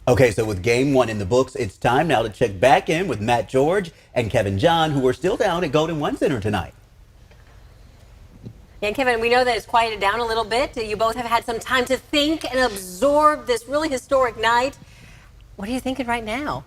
Okay, so with game one in the books, it's time now to check back in with Matt George and Kevin John, who are still down at Golden One Center tonight. Yeah, Kevin, we know that it's quieted down a little bit. You both have had some time to think and absorb this really historic night. What are you thinking right now?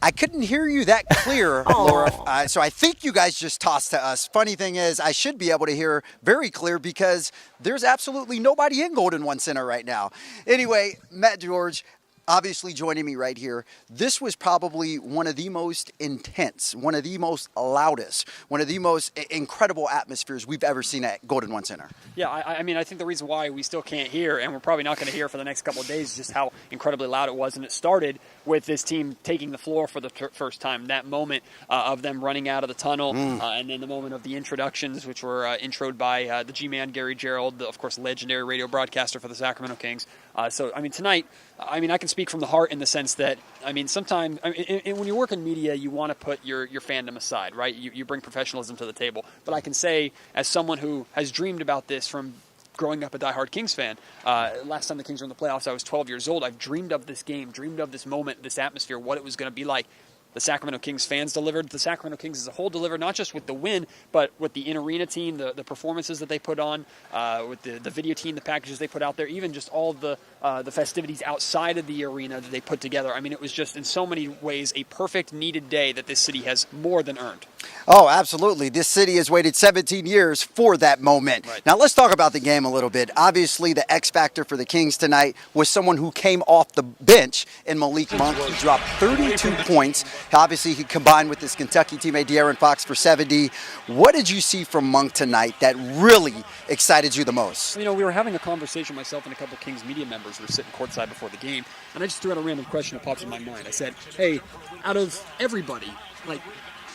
I couldn't hear you that clear, Laura. So I think you guys just tossed to us. Funny thing is, I should be able to hear very clear because there's absolutely nobody in Golden One Center right now. Anyway, Matt George, obviously joining me right here. This was probably one of the most intense, one of the most loudest, one of the most incredible atmospheres we've ever seen at Golden One Center. Yeah, I mean, I think the reason why we still can't hear, and we're probably not going to hear for the next couple of days, is just how incredibly loud it was. And it started with this team taking the floor for the first time. That moment of them running out of the tunnel, and then the moment of the introductions, which were introed by the G-Man, Gary Gerald, of course, legendary radio broadcaster for the Sacramento Kings. So, I mean, tonight, I mean, I can speak from the heart in the sense that, I mean, sometimes when you work in media, you want to put your fandom aside, right? You bring professionalism to the table. But I can say, as someone who has dreamed about this from growing up a diehard Kings fan, last time the Kings were in the playoffs, I was 12 years old. I've dreamed of this game, dreamed of this moment, this atmosphere, what it was going to be like. The Sacramento Kings fans delivered. The Sacramento Kings as a whole delivered, not just with the win, but with the in-arena team, the performances that they put on, with the video team, the packages they put out there, even just all the festivities outside of the arena that they put together. I mean, it was just in so many ways a perfect, needed day that this city has more than earned. Oh, absolutely. This city has waited 17 years for that moment. Right. Now, let's talk about the game a little bit. Obviously, the X factor for the Kings tonight was someone who came off the bench in Malik Monk. He dropped 32 points. Obviously, he combined with his Kentucky teammate De'Aaron Fox for 70. What did you see from Monk tonight that really excited you the most? You know, we were having a conversation, myself and a couple Kings media members were sitting courtside before the game, and I just threw out a random question that pops in my mind. I said, hey, out of everybody, like,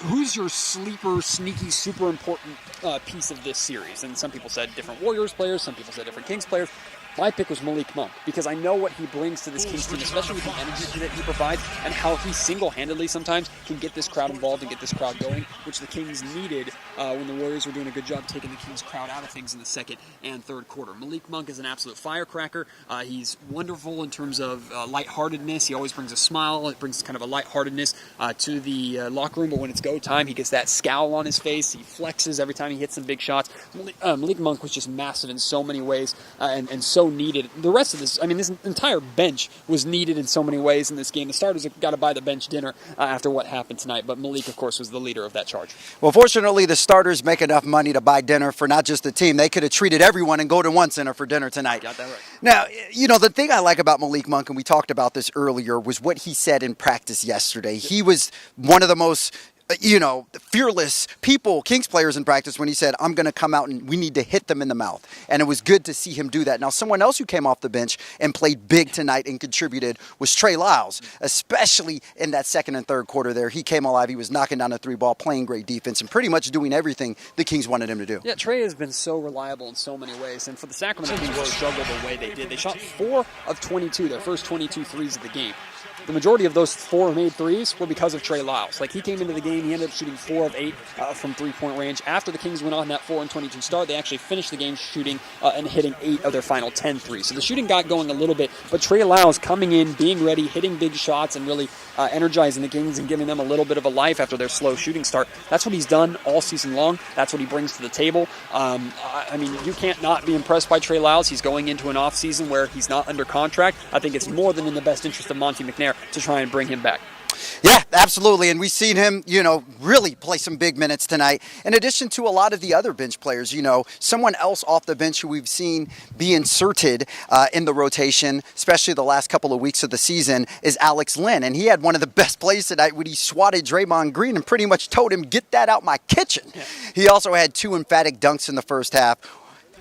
who's your sleeper, sneaky, super important piece of this series? And some people said different Warriors players, some people said different Kings players. My pick was Malik Monk because I know what he brings to this Kings team, especially with the energy that he provides and how he single-handedly sometimes can get this crowd involved and get this crowd going, which the Kings needed when the Warriors were doing a good job taking the Kings crowd out of things in the second and third quarter. Malik Monk is an absolute firecracker. He's wonderful in terms of lightheartedness. He always brings a smile. It brings kind of a lightheartedness to the locker room, but when it's go time, he gets that scowl on his face. He flexes every time he hits some big shots. Malik Monk was just massive in so many ways and so needed. The rest of this, I mean, this entire bench was needed in so many ways in this game. The starters have got to buy the bench dinner after what happened tonight, but Malik, of course, was the leader of that charge. Well, fortunately, the starters make enough money to buy dinner for not just the team. They could have treated everyone in Golden One Center for dinner tonight. Got that right. Now, you know, the thing I like about Malik Monk, and we talked about this earlier, was what he said in practice yesterday. He was one of the most fearless people, Kings players in practice when he said, I'm going to come out and we need to hit them in the mouth. And it was good to see him do that. Now, someone else who came off the bench and played big tonight and contributed was Trey Lyles, especially in that second and third quarter there. He came alive. He was knocking down the three ball, playing great defense, and pretty much doing everything the Kings wanted him to do. Yeah, Trey has been so reliable in so many ways. And for the Sacramento Kings to struggle the way they did, they shot 4 of 22, their first 22 threes of the game. The majority of those 4 made threes were because of Trey Lyles. Like, he came into the game, he ended up shooting 4 of 8 from three-point range. After the Kings went on that 4-22 start, they actually finished the game shooting and hitting 8 of their final 10 threes. So the shooting got going a little bit, but Trey Lyles coming in, being ready, hitting big shots, and really energizing the Kings and giving them a little bit of a life after their slow shooting start. That's what he's done all season long. That's what he brings to the table. I mean, you can't not be impressed by Trey Lyles. He's going into an offseason where he's not under contract. I think it's more than in the best interest of Monty McNair to try and bring him back. Yeah, absolutely. And we've seen him, really play some big minutes tonight. In addition to a lot of the other bench players, someone else off the bench who we've seen be inserted in the rotation, especially the last couple of weeks of the season, is Alex Len. And he had one of the best plays tonight when he swatted Draymond Green and pretty much told him, get that out my kitchen. Yeah. He also had 2 emphatic dunks in the first half.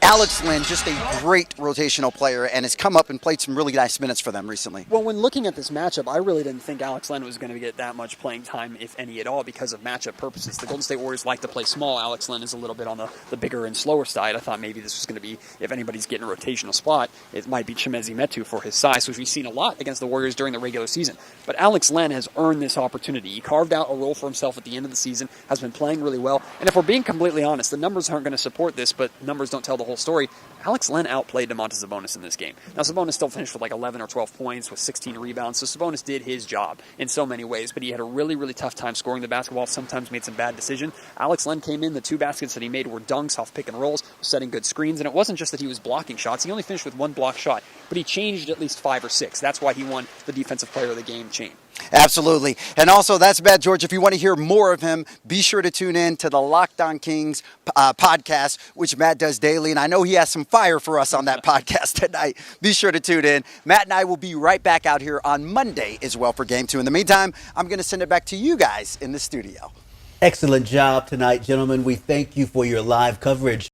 Alex Lynn, just a great rotational player, and has come up and played some really nice minutes for them recently. Well, when looking at this matchup, I really didn't think Alex Len was going to get that much playing time, if any at all, because of matchup purposes. The Golden State Warriors like to play small. Alex Len is a little bit on the bigger and slower side. I thought maybe this was going to be, if anybody's getting a rotational spot, it might be Chimezie Metu for his size, which we've seen a lot against the Warriors during the regular season. But Alex Len has earned this opportunity. He carved out a role for himself at the end of the season, has been playing really well. And if we're being completely honest, the numbers aren't going to support this, but numbers don't tell the whole story. Alex Len outplayed Domantas Sabonis in this game. Now, Sabonis still finished with like 11 or 12 points with 16 rebounds, so Sabonis did his job in so many ways, but he had a really, really tough time scoring the basketball, sometimes made some bad decisions. Alex Len came in, the 2 baskets that he made were dunks off pick and rolls, setting good screens, and it wasn't just that he was blocking shots. He only finished with 1 block shot, but he changed at least 5 or 6. That's why he won the Defensive Player of the Game chain. Absolutely. And also, that's Matt George. If you want to hear more of him, be sure to tune in to the Locked On Kings podcast, which Matt does daily. And I know he has some fire for us on that podcast tonight. Be sure to tune in. Matt and I will be right back out here on Monday as well for Game 2. In the meantime, I'm going to send it back to you guys in the studio. Excellent job tonight, gentlemen. We thank you for your live coverage